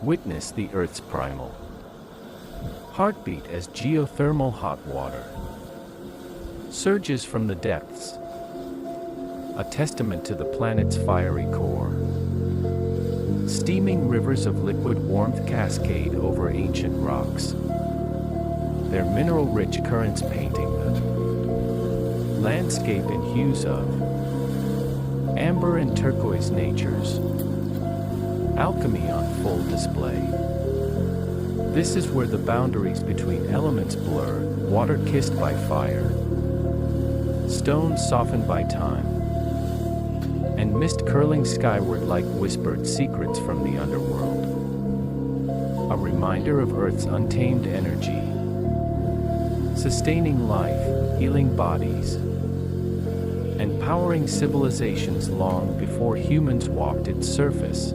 Witness the Earth's primal heartbeat as geothermal hot water surges from the depths, a testament to the planet's fiery core. Steaming rivers of liquid warmth cascade over ancient rocks, their mineral-rich currents painting the landscape in hues of amber and turquoise natures, alchemy on full display. This is where the boundaries between elements blur, water kissed by fire, stone softened by time, and mist curling skyward like whispered secrets from the underworld. A reminder of Earth's untamed energy, sustaining life, healing bodies, and powering civilizations long before humans walked its surface.